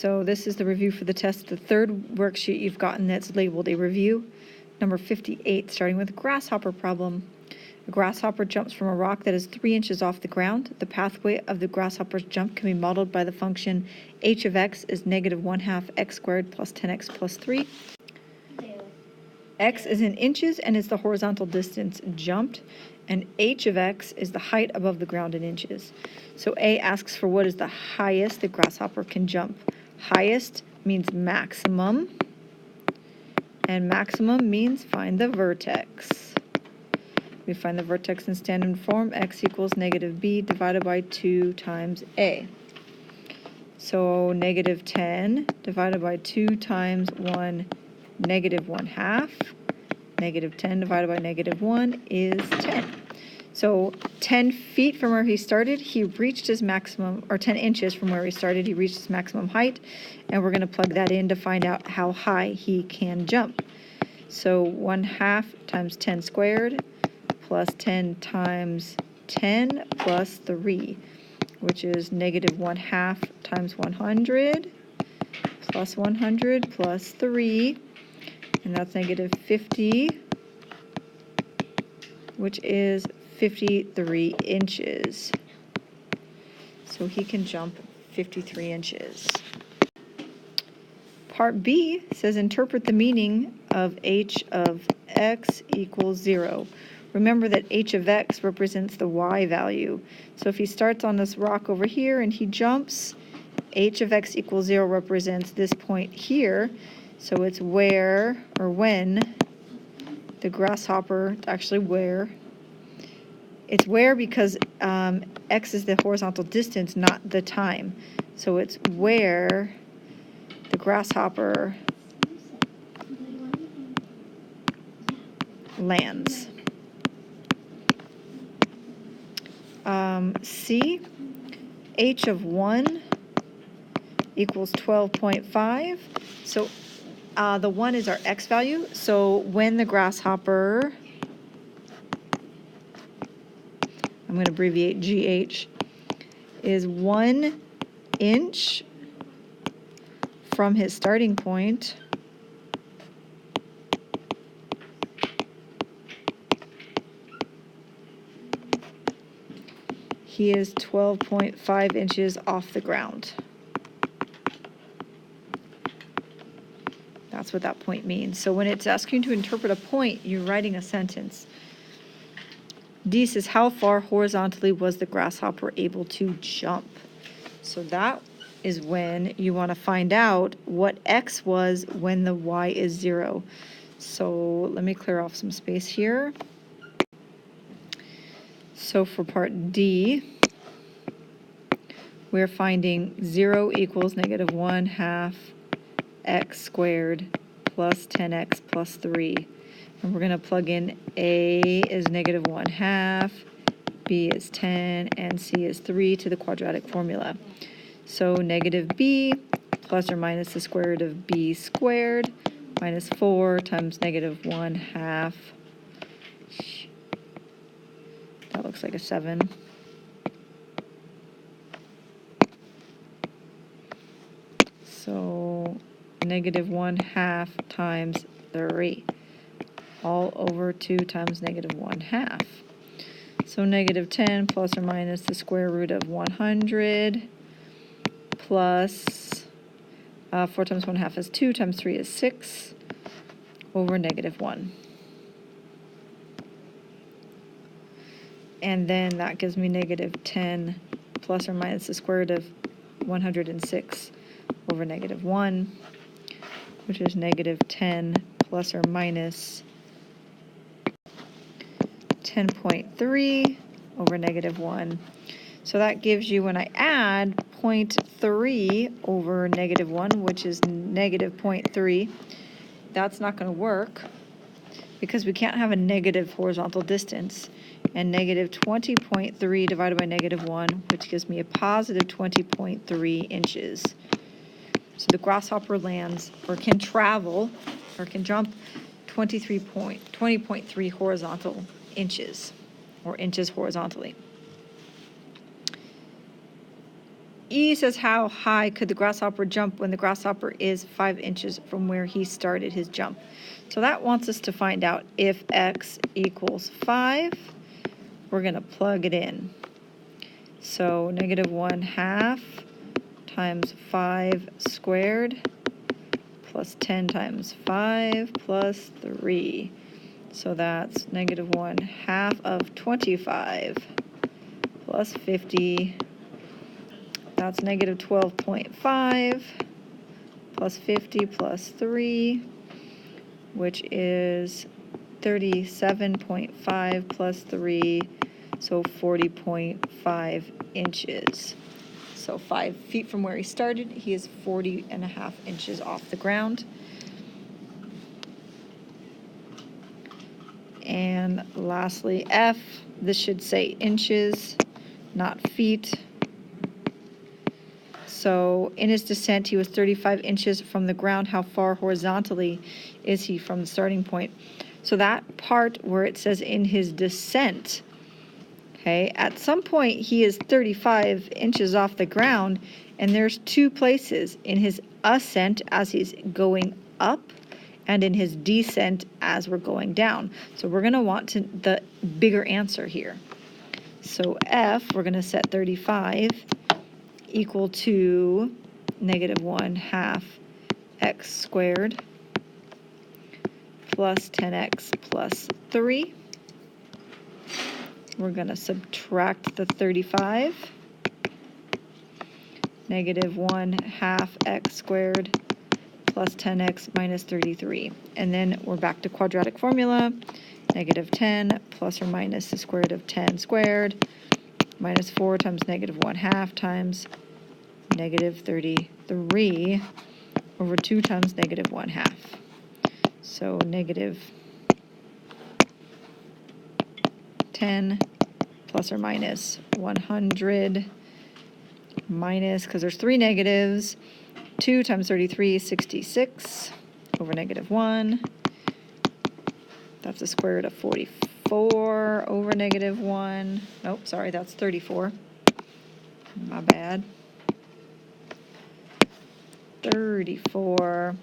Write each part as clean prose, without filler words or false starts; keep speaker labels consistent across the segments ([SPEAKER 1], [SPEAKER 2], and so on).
[SPEAKER 1] So this is the review for the test, the third worksheet you've gotten that's labeled a review. Number 58, starting with a grasshopper problem. A grasshopper jumps from a rock that is 3 inches off the ground. The pathway of the grasshopper's jump can be modeled by the function h of x is -1/2 x squared plus 10x plus 3. X is in inches and is the horizontal distance jumped, and h of x is the height above the ground in inches. So A asks for what is the highest the grasshopper can jump. Highest means maximum, and maximum means find the vertex. We find the vertex in standard form, x equals -b divided by 2 times a. So -10 divided by 2 times 1, -1/2. -10 divided by -1 is 10. So 10 feet from where he started, he reached his maximum, or 10 inches from where he started, he reached his maximum height, and we're going to plug that in to find out how high he can jump. So 1/2 times 10 squared plus 10 times 10 plus 3, which is -1/2 times 100 plus 100 plus 3, and that's -50, which is 53 inches. So he can jump 53 inches. Part B says interpret the meaning of h of x equals 0. Remember that h of x represents the y value. So if he starts on this rock over here and he jumps, h of x equals 0 represents this point here. So it's where, or when, the grasshopper, actually where. It's where because x is the horizontal distance, not the time. So it's where the grasshopper lands. C, h of 1 equals 12.5. So the 1 is our x value. So when the grasshopper, I'm going to abbreviate GH, is 1 inch from his starting point, he is 12.5 inches off the ground. That's what that point means. So when it's asking you to interpret a point, you're writing a sentence. D says, how far horizontally was the grasshopper able to jump? So that is when you want to find out what x was when the y is 0. So let me clear off some space here. So for part D, we're finding 0 equals -1/2 x squared plus 10x plus 3. And we're going to plug in a is -1/2, b is 10, and c is 3 to the quadratic formula. So -b plus or minus the square root of b squared minus 4 times -1/2. That looks like a 7. So -1/2 times 3, all over 2 times -1/2. So -10 plus or minus the square root of 100 plus 4 times 1/2 is 2 times 3 is 6 over -1. And then that gives me -10 plus or minus the square root of 106 over -1, which is -10 plus or minus 10.3 over -1. So that gives you, when I add 0.3 over -1, which is -0.3, that's not going to work because we can't have a negative horizontal distance. And -20.3 divided by -1, which gives me a positive 20.3 inches. So the grasshopper lands, or can travel, or can jump 20.3 horizontal inches, or inches horizontally. E says how high could the grasshopper jump when the grasshopper is 5 inches from where he started his jump. So that wants us to find out if x equals 5, we're going to plug it in. So negative 1/2 times 5 squared plus 10 times 5 plus 3. So that's negative 1/2 of 25 plus 50. That's negative 12.5 plus 50 plus 3, which is 37.5 plus 3, so 40.5 inches. So 5 feet from where he started, he is 40.5 inches off the ground. And lastly, F, this should say inches, not feet. So in his descent, he was 35 inches from the ground. How far horizontally is he from the starting point? So that part where it says in his descent, okay, at some point he is 35 inches off the ground, and there's 2 places in his ascent as he's going up and in his descent as we're going down. So we're going to want the bigger answer here. So F, we're going to set 35 equal to negative 1/2 x squared plus 10x plus 3. We're going to subtract the 35. Negative 1/2 x squared plus 10x minus 33. And then we're back to quadratic formula. Negative 10 plus or minus the square root of 10 squared minus 4 times negative 1/2 times negative 33 over 2 times negative 1/2. So negative 10 plus or minus 100 minus, because there's 3 negatives, 2 times 33 is 66 over negative 1. That's the square root of 44 over negative 1. Nope, sorry, that's 34. My bad. 34.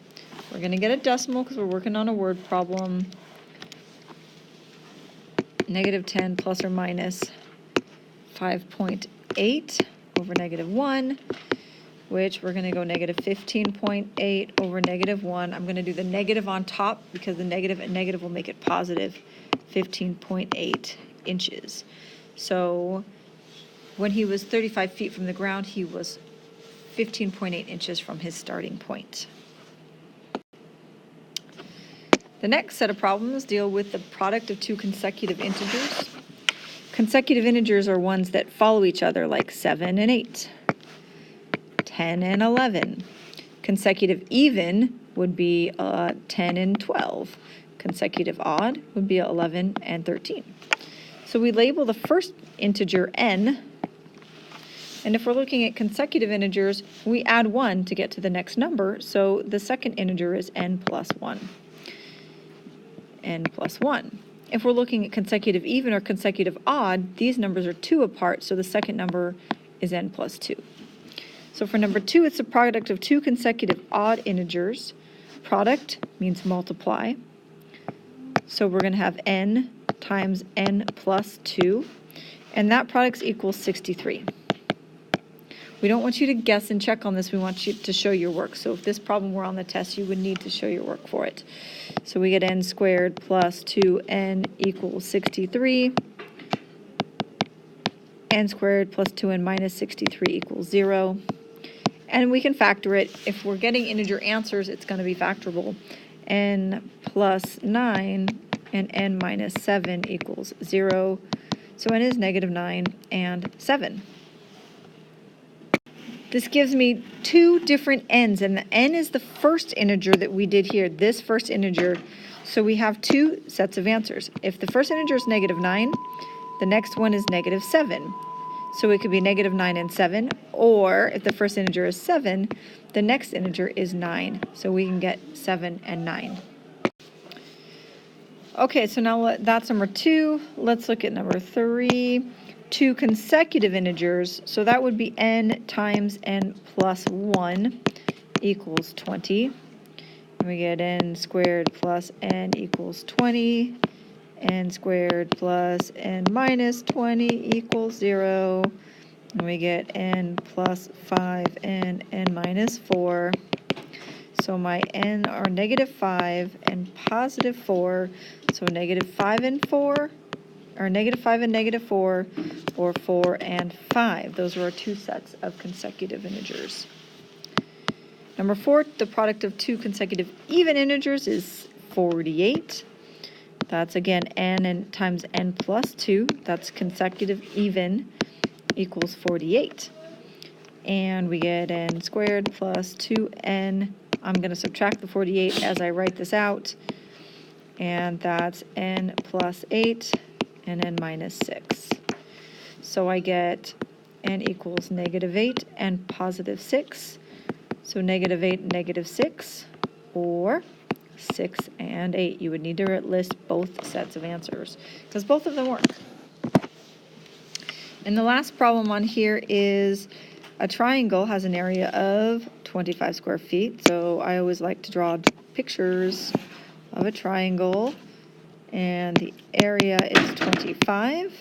[SPEAKER 1] We're going to get a decimal because we're working on a word problem. Negative 10 plus or minus 5.8 over negative 1, which we're going to go negative 15.8 over negative 1. I'm going to do the negative on top because the negative and negative will make it positive 15.8 inches. So when he was 35 feet from the ground, he was 15.8 inches from his starting point. The next set of problems deal with the product of 2 consecutive integers. Consecutive integers are ones that follow each other, like 7 and 8, 10 and 11. Consecutive even would be 10 and 12. Consecutive odd would be 11 and 13. So we label the first integer n, and if we're looking at consecutive integers, we add 1 to get to the next number, so the second integer is n plus 1. N plus 1. If we're looking at consecutive even or consecutive odd, these numbers are 2 apart, so the second number is n plus 2. So for number 2, it's the product of 2 consecutive odd integers. Product means multiply. So we're going to have n times n plus 2, and that product equals 63. We don't want you to guess and check on this. We want you to show your work. So if this problem were on the test, you would need to show your work for it. So we get n squared plus 2n equals 63. N squared plus 2n minus 63 equals 0. And we can factor it. If we're getting integer answers, it's going to be factorable. N plus 9 and n minus 7 equals 0. So n is negative 9 and 7. This gives me 2 different n's, and the n is the first integer that we did here, this first integer. So we have 2 sets of answers. If the first integer is negative 9, the next one is negative 7. So it could be negative 9 and 7, or if the first integer is 7, the next integer is 9. So we can get 7 and 9. Okay, so now that's number 2. Let's look at number 3. two consecutive integers, so that would be n times n plus 1 equals 20. And we get n squared plus n equals 20. N squared plus n minus 20 equals 0. And we get n plus 5 and n minus 4. So my n are negative 5 and positive 4. So negative 5 and 4, or negative 5 and negative 4, or 4 and 5. Those are our two sets of consecutive integers. Number 4, the product of two consecutive even integers is 48. That's again n times n plus 2. That's consecutive even equals 48. And we get n squared plus 2n. I'm going to subtract the 48 as I write this out. And that's n plus 8 and n minus 6. So I get n equals negative 8 and positive 6. So negative 8 and negative 6, or 6 and 8. You would need to list both sets of answers because both of them work. And the last problem on here is a triangle has an area of 25 square feet. So I always like to draw pictures of a triangle, and the area is 25,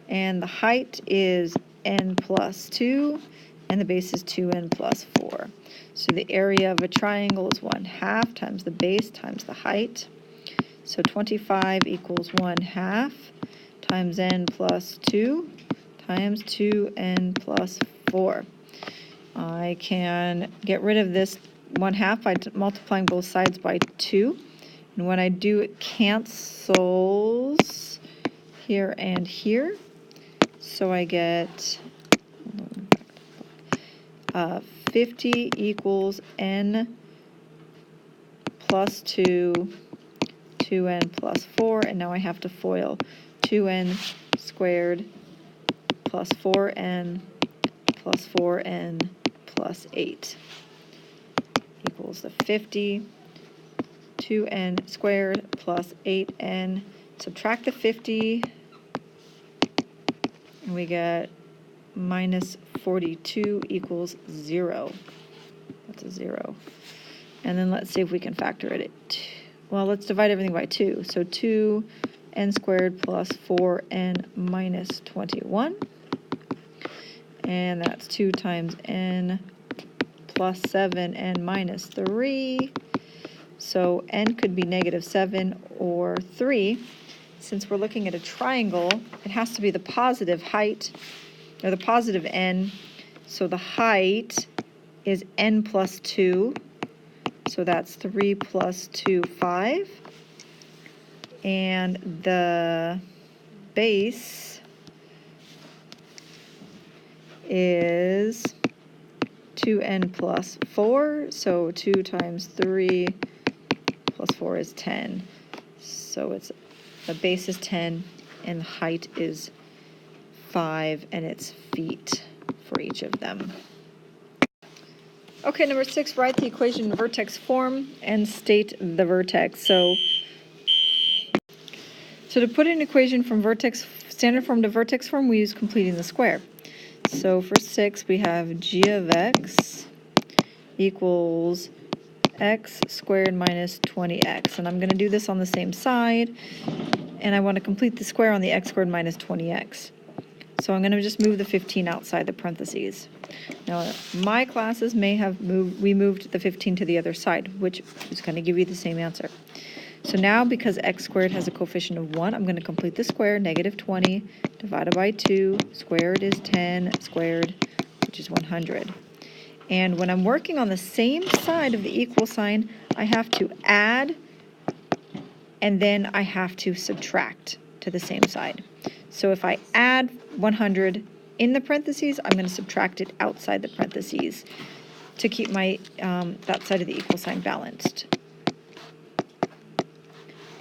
[SPEAKER 1] and the height is n plus 2, and the base is 2n plus 4. So the area of a triangle is 1/2 times the base times the height. So 25 equals 1/2 times n plus 2 times 2n plus 4. I can get rid of this 1/2 by multiplying both sides by 2. And when I do, it cancels here and here. So I get 50 equals n plus 2, 2n plus 4, and now I have to FOIL 2n squared plus 4n plus 4n plus 8 equals the 50. 2n squared plus 8n. Subtract the 50, and we get minus 42 equals 0. That's a 0. And then let's see if we can factor it. Well, let's divide everything by 2. So 2n squared plus 4n minus 21. And that's 2 times n plus 7n minus 3. So n could be negative 7 or 3. Since we're looking at a triangle, it has to be the positive height, or the positive n. So the height is n plus 2. So that's 3 plus 2, 5. And the base is 2n plus 4. So 2 times 3 plus 4 is 10. So the base is 10 and the height is 5, and it's feet for each of them. Okay, number 6, write the equation in vertex form and state the vertex. So to put an equation from vertex standard form to vertex form, we use completing the square. So for 6, we have g of x equals x squared minus 20x. And I'm going to do this on the same side, and I want to complete the square on the x squared minus 20x. So I'm going to just move the 15 outside the parentheses. Now, my classes may have moved the 15 to the other side, which is going to give you the same answer. So now, because x squared has a coefficient of 1, I'm going to complete the square. Negative 20 divided by 2 squared is 10 squared, which is 100. And when I'm working on the same side of the equal sign, I have to add, and then I have to subtract to the same side. So if I add 100 in the parentheses, I'm going to subtract it outside the parentheses to keep my that side of the equal sign balanced.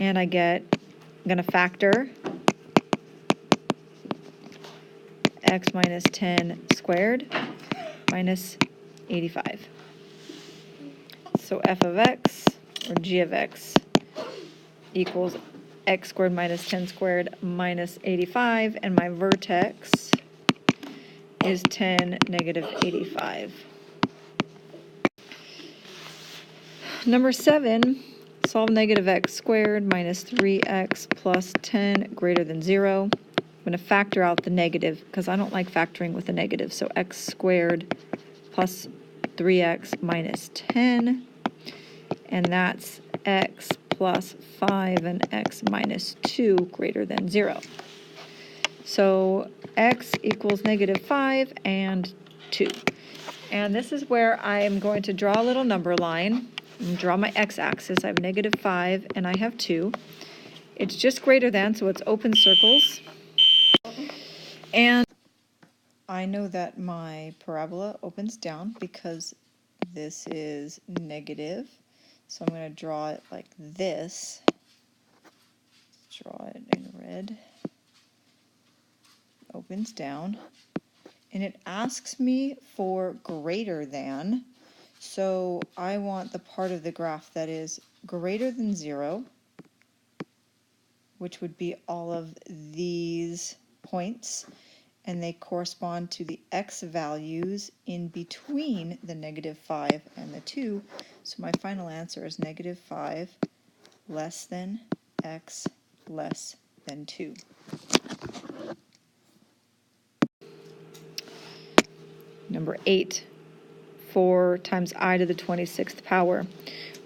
[SPEAKER 1] And I'm going to factor x minus 10 squared minus 85. So f of x, or g of x, equals x squared minus 10 squared minus 85, and my vertex is 10, negative 85. Number 7, solve negative x squared minus 3x plus 10 greater than 0. I'm going to factor out the negative because I don't like factoring with a negative. So x squared plus 3x minus 10, and that's x plus 5 and x minus 2 greater than 0. So x equals negative 5 and 2. And this is where I am going to draw a little number line and draw my x-axis. I have negative 5 and I have 2. It's just greater than, so it's open circles. And I know that my parabola opens down because this is negative. So I'm going to draw it like this. Draw it in red. Opens down. And it asks me for greater than. So I want the part of the graph that is greater than 0, which would be all of these points. And they correspond to the x values in between the negative 5 and the 2. So my final answer is negative 5 less than x less than 2. Number 8, 4 times I to the 26th power.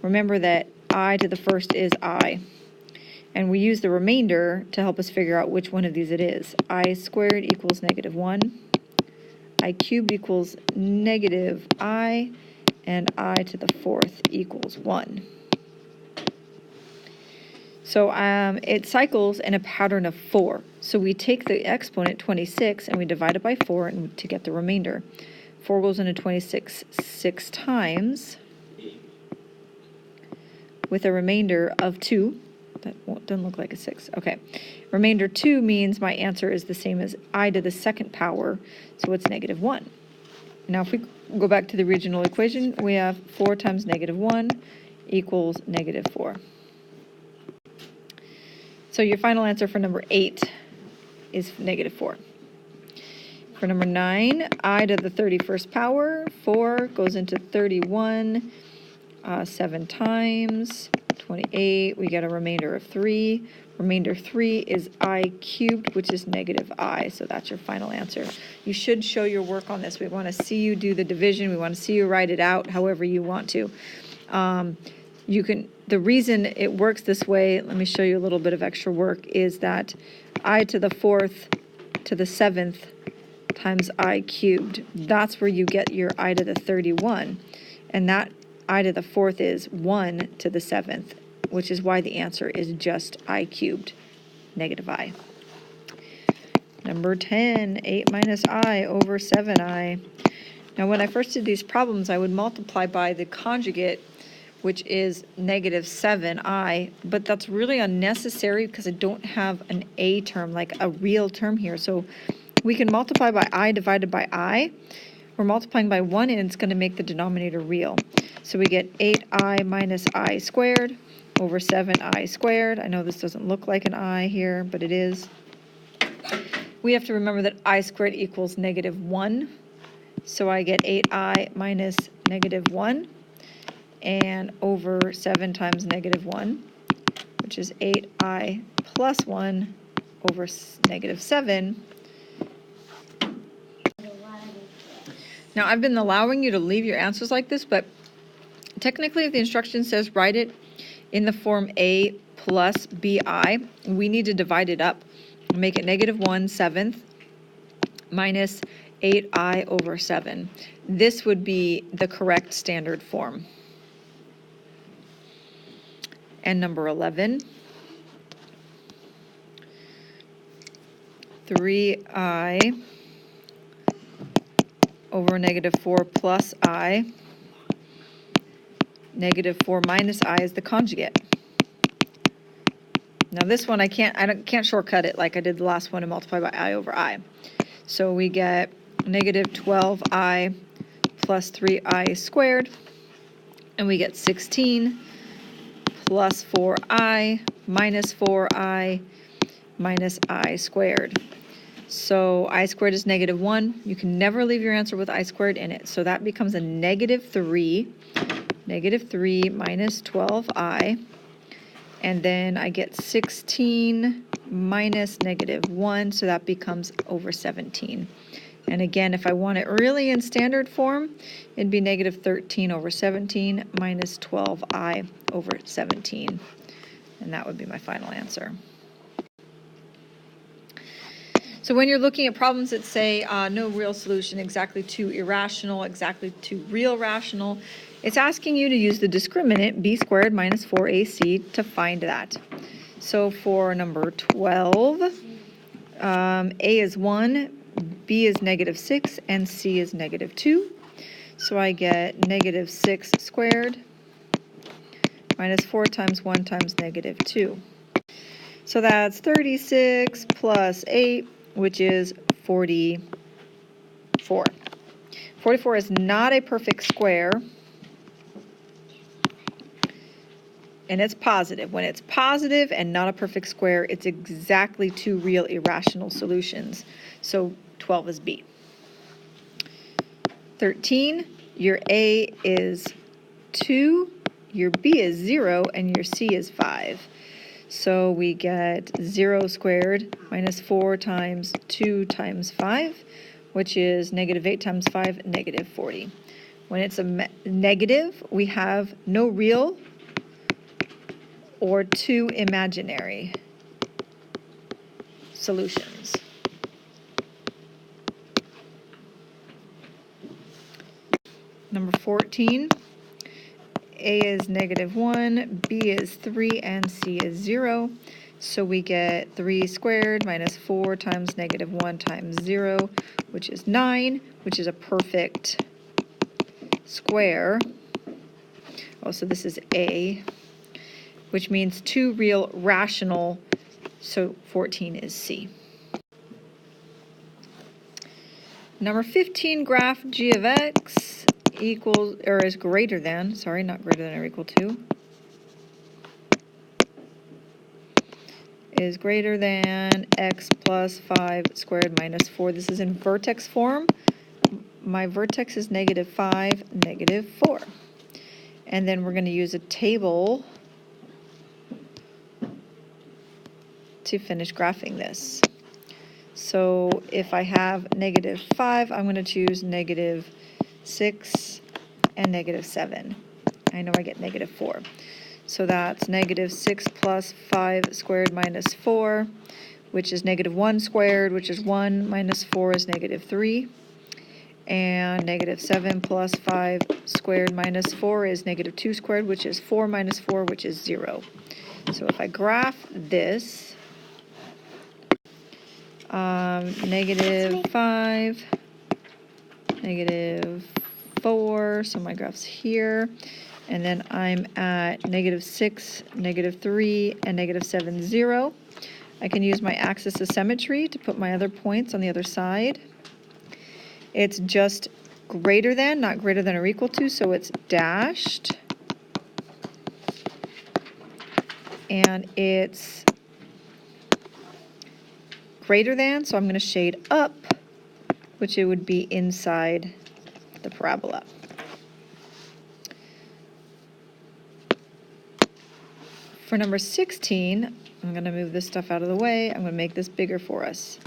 [SPEAKER 1] Remember that I to the first is I. And we use the remainder to help us figure out which one of these it is. I squared equals negative 1. I cubed equals negative I. And I to the fourth equals 1. So it cycles in a pattern of 4. So we take the exponent 26 and we divide it by 4 to get the remainder. 4 goes into 26 6 times with a remainder of 2. That doesn't look like a 6. Okay. Remainder 2 means my answer is the same as I to the second power, so it's negative 1. Now if we go back to the original equation, we have 4 times negative 1 equals negative 4. So your final answer for number 8 is negative 4. For number 9, I to the 31st power, 4 goes into 31 7 times, 28, we get a remainder of 3. Remainder 3 is I cubed, which is negative I, so that's your final answer. You should show your work on this. We want to see you do the division. We want to see you write it out however you want to. The reason it works this way, let me show you a little bit of extra work, is that I to the 4th to the 7th times I cubed. That's where you get your I to the 31. And that I to the 4th is 1 to the 7th, which is why the answer is just I cubed, negative I. Number 10, 8 minus I over 7I. Now when I first did these problems, I would multiply by the conjugate, which is negative 7I, but that's really unnecessary because I don't have an A term, like a real term here. So we can multiply by I divided by I. We're multiplying by 1, and it's going to make the denominator real. So we get 8I minus I squared over 7I squared. I know this doesn't look like an I here, but it is. We have to remember that I squared equals negative 1. So I get 8I minus negative 1. And over 7 times negative 1, which is 8I plus 1 over negative 7. Now, I've been allowing you to leave your answers like this, but technically if the instruction says write it in the form A plus BI, we need to divide it up and make it negative 1/7 minus 8I over 7. This would be the correct standard form. And number 11, 3I over negative 4 plus I. Negative 4 minus I is the conjugate. Now this one I can't shortcut it like I did the last one and multiply by I over I. So we get negative 12I plus 3I squared, and we get 16 plus 4I minus 4i minus I squared. So I squared is negative 1. You can never leave your answer with I squared in it. So that becomes a negative 3. Negative 3 minus 12i. And then I get 16 minus negative 1. So that becomes over 17. And again, if I want it really in standard form, it'd be negative 13 over 17 minus 12i over 17. And that would be my final answer. So when you're looking at problems that say no real solution, exactly 2 irrational, exactly 2 real rational, it's asking you to use the discriminant b squared minus 4ac to find that. So for number 12, a is 1, b is negative 6, and c is negative 2. So I get negative 6 squared minus 4 times 1 times negative 2. So that's 36 plus 8, which is 44. 44 is not a perfect square, and it's positive. When it's positive and not a perfect square, it's exactly 2 real irrational solutions. So 12 is B. 13, your A is 2, your B is 0, and your C is 5. So we get 0 squared minus 4 times 2 times 5, which is negative 8 times 5, negative 40. When it's a negative, we have no real or 2 imaginary solutions. Number 14, A is negative 1, B is 3, and C is 0. So we get 3 squared minus 4 times negative 1 times 0, which is 9, which is a perfect square. Oh, so this is A, which means 2 real rational, so 14 is C. Number 15, graph g of x equals, or is greater than, sorry, not greater than or equal to, is greater than x plus 5 squared minus 4. This is in vertex form. My vertex is negative 5, negative 4. And then we're going to use a table to finish graphing this. So if I have negative 5, I'm going to choose negative 6 and negative 7. I know I get negative 4. So that's negative 6 plus 5 squared minus 4, which is negative 1 squared, which is 1, minus 4 is negative 3. And negative 7 plus 5 squared minus 4 is negative 2 squared, which is 4 minus 4, which is 0. So if I graph this, negative 5, negative 4, so my graph's here, and then I'm at negative 6, negative 3, and negative 7, 0. I can use my axis of symmetry to put my other points on the other side. It's just greater than, not greater than or equal to, so it's dashed. And it's greater than, so I'm going to shade up, which it would be inside the parabola. For number 16, I'm going to move this stuff out of the way. I'm going to make this bigger for us.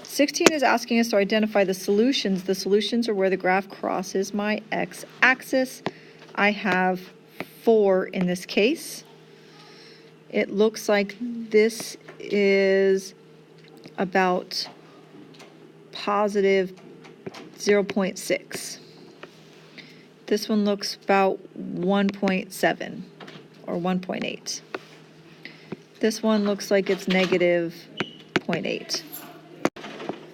[SPEAKER 1] 16 is asking us to identify the solutions. The solutions are where the graph crosses my x-axis. I have 4 in this case. It looks like this is about positive 0.6. This one looks about 1.7 or 1.8. This one looks like it's negative 0.8.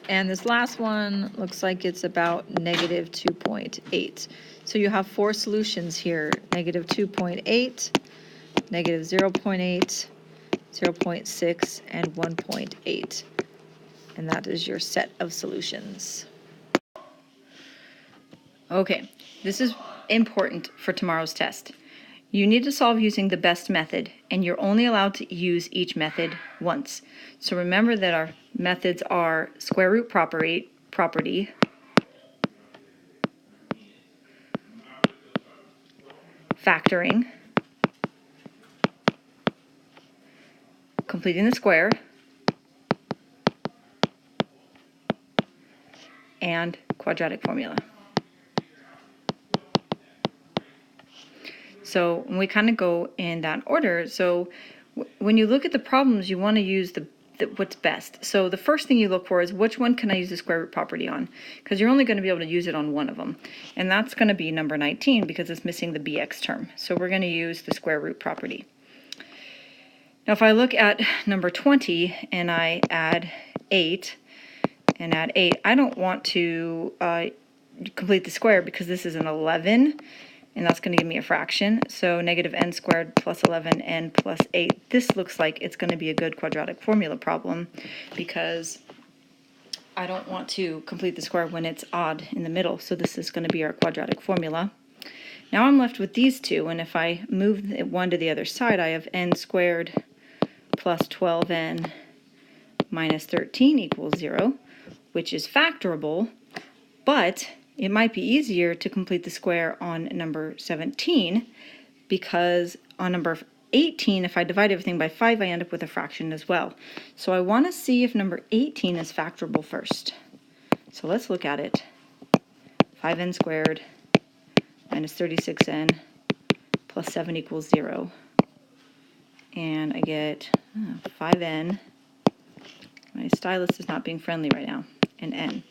[SPEAKER 1] And this last one looks like it's about negative 2.8. So you have 4 solutions here, negative 2.8, negative 0.8, 0.6, and 1.8. And that is your set of solutions. Okay, this is important for tomorrow's test. You need to solve using the best method, and you're only allowed to use each method once. So remember that our methods are square root property, factoring, completing the square, and quadratic formula. So we kind of go in that order. So when you look at the problems, you want to use what's best. So the first thing you look for is which one can I use the square root property on? Because you're only going to be able to use it on one of them. And that's going to be number 19 because it's missing the bx term. So we're going to use the square root property. Now if I look at number 20 and I add 8 and add 8, I don't want to complete the square because this is an 11. And that's going to give me a fraction. So negative n squared plus 11n plus 8. This looks like it's going to be a good quadratic formula problem because I don't want to complete the square when it's odd in the middle. So this is going to be our quadratic formula. Now I'm left with these two, and if I move one to the other side, I have n squared plus 12n minus 13 equals 0, which is factorable, but it might be easier to complete the square on number 17 because on number 18, if I divide everything by 5, I end up with a fraction as well. So I want to see if number 18 is factorable first. So let's look at it. 5n squared minus 36n plus 7 equals 0. And I get 5n. My stylus is not being friendly right now, and n.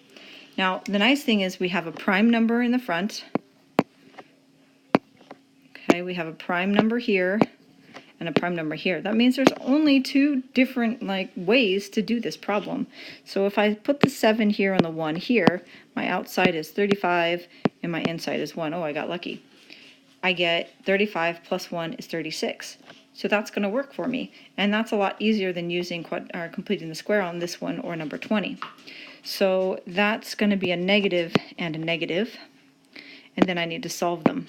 [SPEAKER 1] Now, the nice thing is we have a prime number in the front. Okay, we have a prime number here and a prime number here. That means there's only two different ways to do this problem. So if I put the 7 here and the 1 here, my outside is 35 and my inside is 1. Oh, I got lucky. I get 35 plus 1 is 36. So that's going to work for me. And that's a lot easier than using completing the square on this one or number 20. So that's going to be a negative and a negative, and then I need to solve them.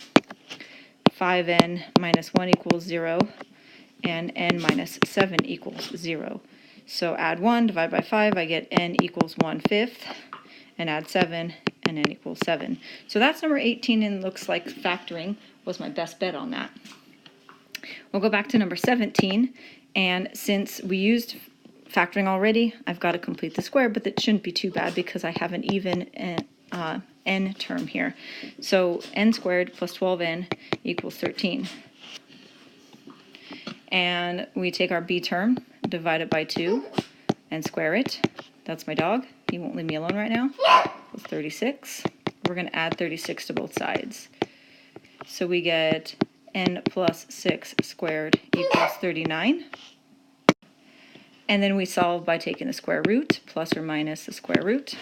[SPEAKER 1] 5n minus 1 equals 0, and n minus 7 equals 0. So add 1, divide by 5, I get n equals 1/5, and add 7, and n equals 7. So that's number 18, and looks like factoring was my best bet on that. We'll go back to number 17, and since we used factoring already, I've got to complete the square, but that shouldn't be too bad because I have an even n term here. So n squared plus 12n equals 13. And we take our b term, divide it by 2, and square it. That's my dog. He won't leave me alone right now. It's 36. We're going to add 36 to both sides. So we get n plus 6 squared equals 39. And then we solve by taking the square root, plus or minus the square root.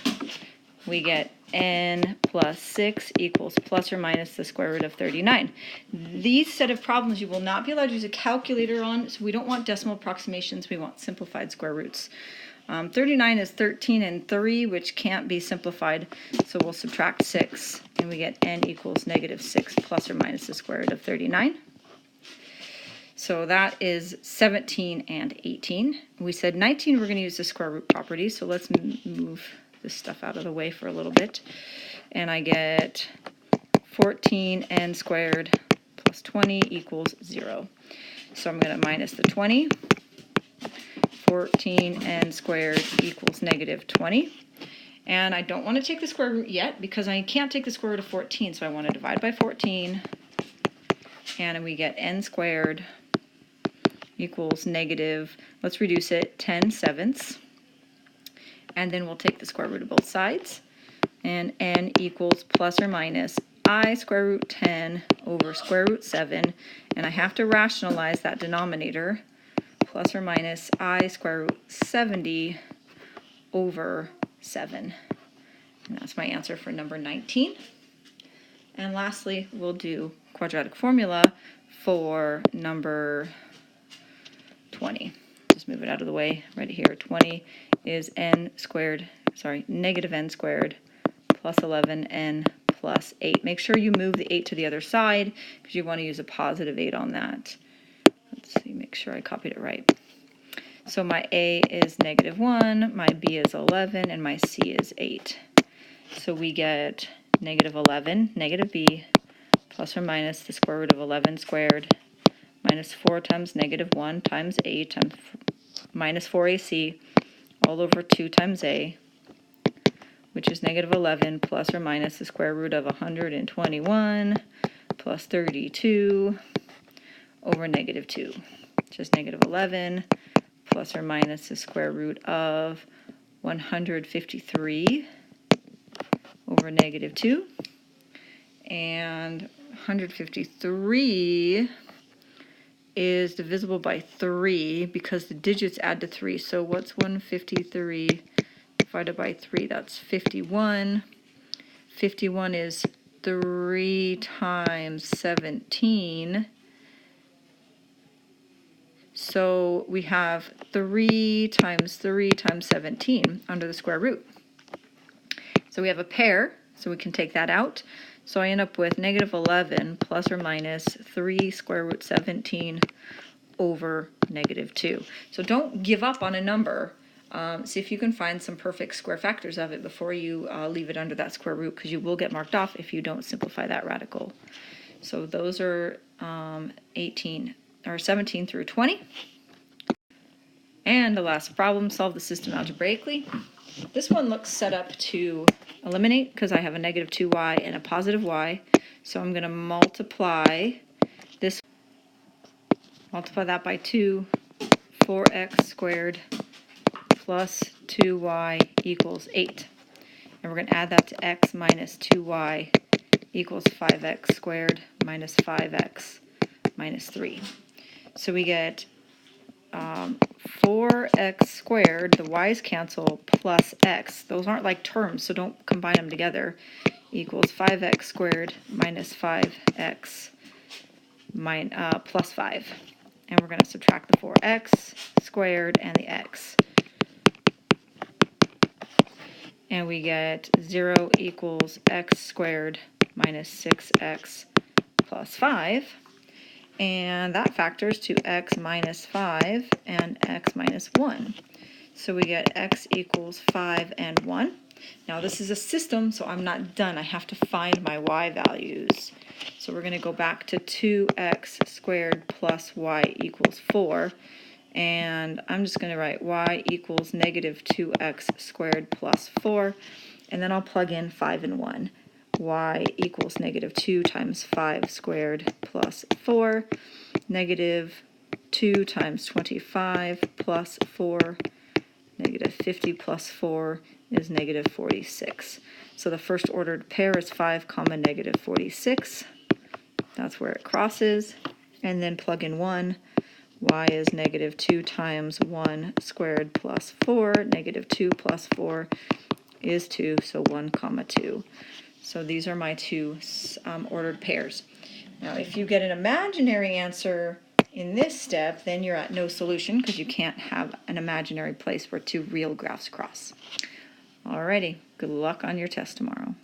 [SPEAKER 1] We get n plus 6 equals plus or minus the square root of 39. These set of problems you will not be allowed to use a calculator on, so we don't want decimal approximations, we want simplified square roots. 39 is 13 and 3, which can't be simplified, so we'll subtract 6, and we get n equals negative 6 plus or minus the square root of 39. So that is 17 and 18. We said 19 we're going to use the square root property, so let's move this stuff out of the way for a little bit. And I get 14n squared plus 20 equals 0. So I'm going to minus the 20. 14n squared equals negative 20. And I don't want to take the square root yet because I can't take the square root of 14, so I want to divide by 14. And we get n squared equals negative, let's reduce it, 10/7. And then we'll take the square root of both sides. And n equals plus or minus I square root 10 over square root 7. And I have to rationalize that denominator, plus or minus I square root 70 over 7. And that's my answer for number 19. And lastly, we'll do quadratic formula for number 20. Just move it out of the way right here. 20 is negative n squared plus 11n plus 8. Make sure you move the 8 to the other side because you want to use a positive 8 on that. Let's see, make sure I copied it right. So my A is -1, my B is 11, and my C is 8. So we get -11, negative B, plus or minus the square root of 11 squared, minus 4 times -1 times A times minus 4AC, all over 2 times A, which is -11 plus or minus the square root of 121 plus 32 over -2, which is -11 plus or minus the square root of 153 over -2. And 153 is divisible by 3 because the digits add to 3. So what's 153 divided by 3? That's 51. 51 is 3 times 17. So we have 3 times 3 times 17 under the square root. So we have a pair, so we can take that out. So I end up with -11 plus or minus 3 square root 17 over -2. So don't give up on a number. See if you can find some perfect square factors of it before you leave it under that square root, because you will get marked off if you don't simplify that radical. So those are 17 through 20. And the last problem, solve the system algebraically. This one looks set up to eliminate because I have a -2y and a positive y. So I'm going to multiply that by 2, 4x squared plus 2y equals 8. And we're going to add that to x minus 2y equals 5x squared minus 5x minus 3. So we get 4x squared, the y's cancel, plus x. Those aren't like terms, so don't combine them together, equals 5x squared minus 5x plus 5. And we're going to subtract the 4x squared and the x. And we get 0 equals x squared minus 6x plus 5. And that factors to x minus 5 and x minus 1. So we get x equals 5 and 1. Now this is a system, so I'm not done. I have to find my y values. So we're going to go back to 2x squared plus y equals 4. And I'm just going to write y equals -2x squared plus 4. And then I'll plug in 5 and 1. Y equals -2 times 5 squared plus 4, -2 times 25 plus 4, -50 plus 4 is -46. So the first ordered pair is 5, -46. That's where it crosses. And then plug in 1. Y is -2 times 1 squared plus 4. -2 plus 4 is 2, so 1, 2. So these are my two ordered pairs. Now, if you get an imaginary answer in this step, then you're at no solution because you can't have an imaginary place where two real graphs cross. Alrighty, good luck on your test tomorrow.